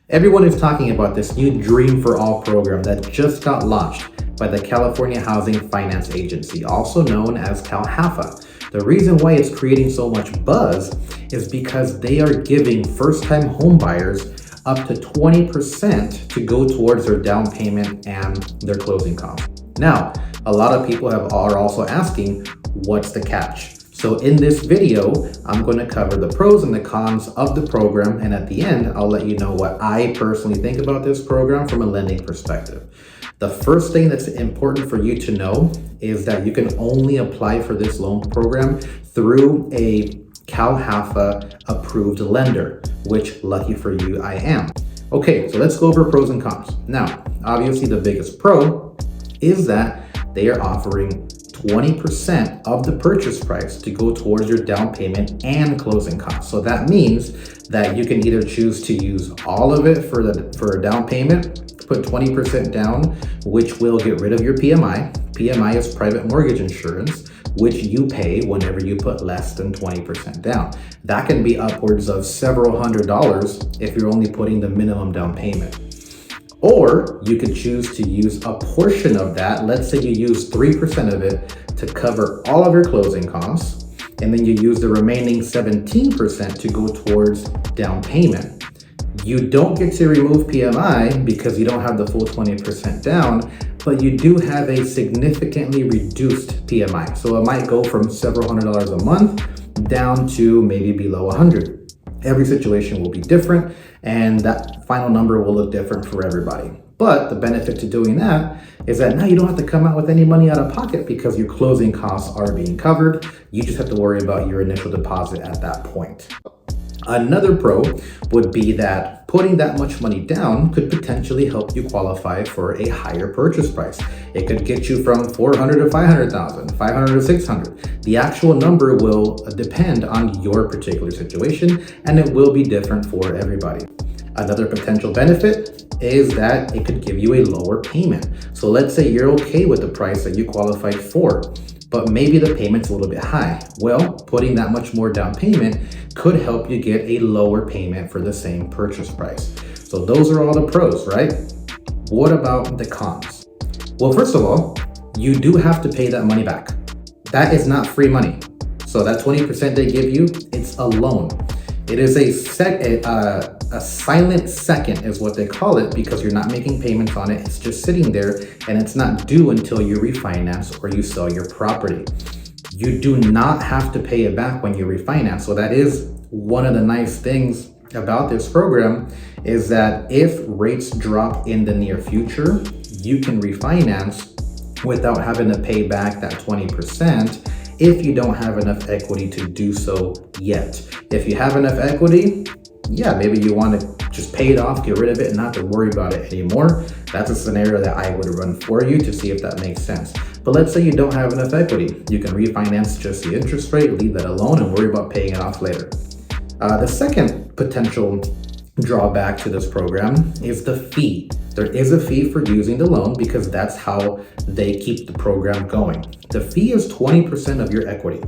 Everyone is talking about this new Dream for All program that just got launched by the California Housing Finance Agency, also known as CalHFA. The reason why it's creating so much buzz is because they are giving first-time home buyers up to 20% to go towards their down payment and their closing costs. Now, a lot of people are also asking, what's the catch? So in this video, I'm going to cover the pros and the cons of the program, and at the end, I'll let you know what I personally think about this program from a lending perspective. The first thing that's important for you to know is that you can only apply for this loan program through a CalHFA approved lender, which lucky for you, I am. Okay, so let's go over pros and cons. Now, obviously the biggest pro is that they are offering 20% of the purchase price to go towards your down payment and closing costs. So that means that you can either choose to use all of it for a down payment, put 20% down, which will get rid of your PMI. PMI is private mortgage insurance, which you pay whenever you put less than 20% down. That can be upwards of several $100s if you're only putting the minimum down payment. Or you could choose to use a portion of that. Let's say you use 3% of it to cover all of your closing costs, and then you use the remaining 17% to go towards down payment. You don't get to remove PMI because you don't have the full 20% down, but you do have a significantly reduced PMI. So it might go from several $100s a month down to maybe below 100. Every situation will be different, and that final number will look different for everybody. But the benefit to doing that is that now you don't have to come out with any money out of pocket because your closing costs are being covered. You just have to worry about your initial deposit at that point. Another pro would be that putting that much money down could potentially help you qualify for a higher purchase price. It could get you from $400,000 to $500,000, $500,000 to $600,000. The actual number will depend on your particular situation, and it will be different for everybody. Another potential benefit is that it could give you a lower payment. So let's say you're okay with the price that you qualified for, but maybe the payment's a little bit high. Well, putting that much more down payment could help you get a lower payment for the same purchase price. So those are all the pros, right? What about the cons? Well, first of all, you do have to pay that money back. That is not free money. So that 20% they give you, it's a loan. It is a silent second is what they call it, because you're not making payments on it. It's just sitting there, and it's not due until you refinance or you sell your property. You do not have to pay it back when you refinance. So that is one of the nice things about this program, is that if rates drop in the near future, you can refinance without having to pay back that 20% if you don't have enough equity to do so yet. If you have enough equity, yeah, maybe you want to just pay it off, get rid of it, and not to worry about it anymore. That's a scenario that I would run for you to see if that makes sense. But let's say you don't have enough equity. You can refinance just the interest rate, leave that alone, and worry about paying it off later. The second potential drawback to this program is the fee. There is a fee for using the loan because that's how they keep the program going. The fee is 20% of your equity.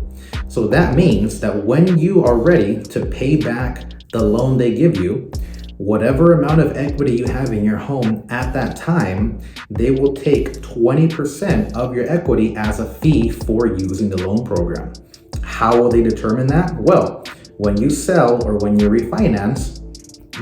So that means that when you are ready to pay back the loan they give you, whatever amount of equity you have in your home at that time, they will take 20% of your equity as a fee for using the loan program. How will they determine that? Well, when you sell or when you refinance,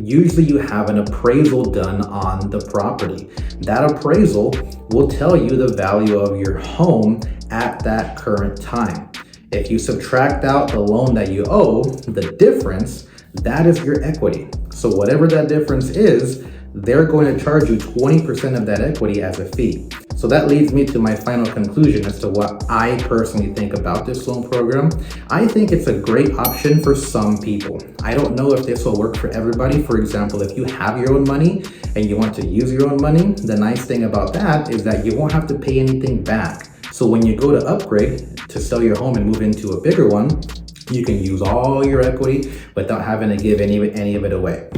usually you have an appraisal done on the property. That appraisal will tell you the value of your home at that current time. If you subtract out the loan that you owe, the difference, that is your equity. So whatever that difference is, they're going to charge you 20% of that equity as a fee. So that leads me to my final conclusion as to what I personally think about this loan program. I think it's a great option for some people. I don't know if this will work for everybody. For example, if you have your own money and you want to use your own money, the nice thing about that is that you won't have to pay anything back. So when you go to upgrade to sell your home and move into a bigger one, you can use all your equity without having to give any of it away.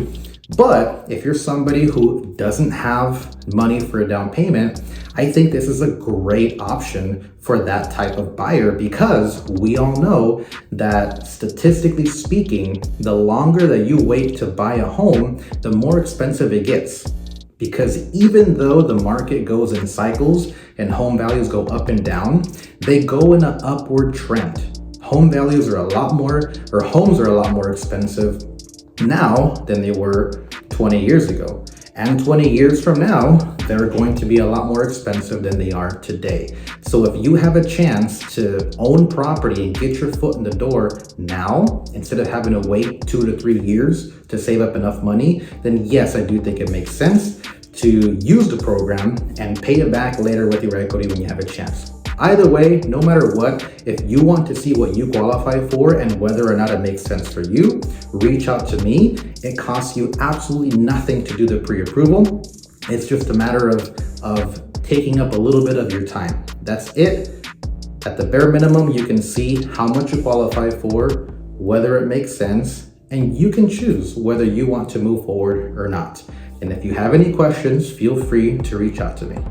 But if you're somebody who doesn't have money for a down payment, I think this is a great option for that type of buyer, because we all know that statistically speaking, the longer that you wait to buy a home, the more expensive it gets. Because even though the market goes in cycles and home values go up and down, they go in an upward trend. Homes are a lot more expensive now than they were 20 years ago. And 20 years from now, they're going to be a lot more expensive than they are today. So if you have a chance to own property and get your foot in the door now, instead of having to wait 2 to 3 years to save up enough money, then yes, I do think it makes sense to use the program and pay it back later with your equity when you have a chance. Either way, no matter what, if you want to see what you qualify for and whether or not it makes sense for you, reach out to me. It costs you absolutely nothing to do the pre-approval. It's just a matter of taking up a little bit of your time. That's it. At the bare minimum, you can see how much you qualify for, whether it makes sense, and you can choose whether you want to move forward or not. And if you have any questions, feel free to reach out to me.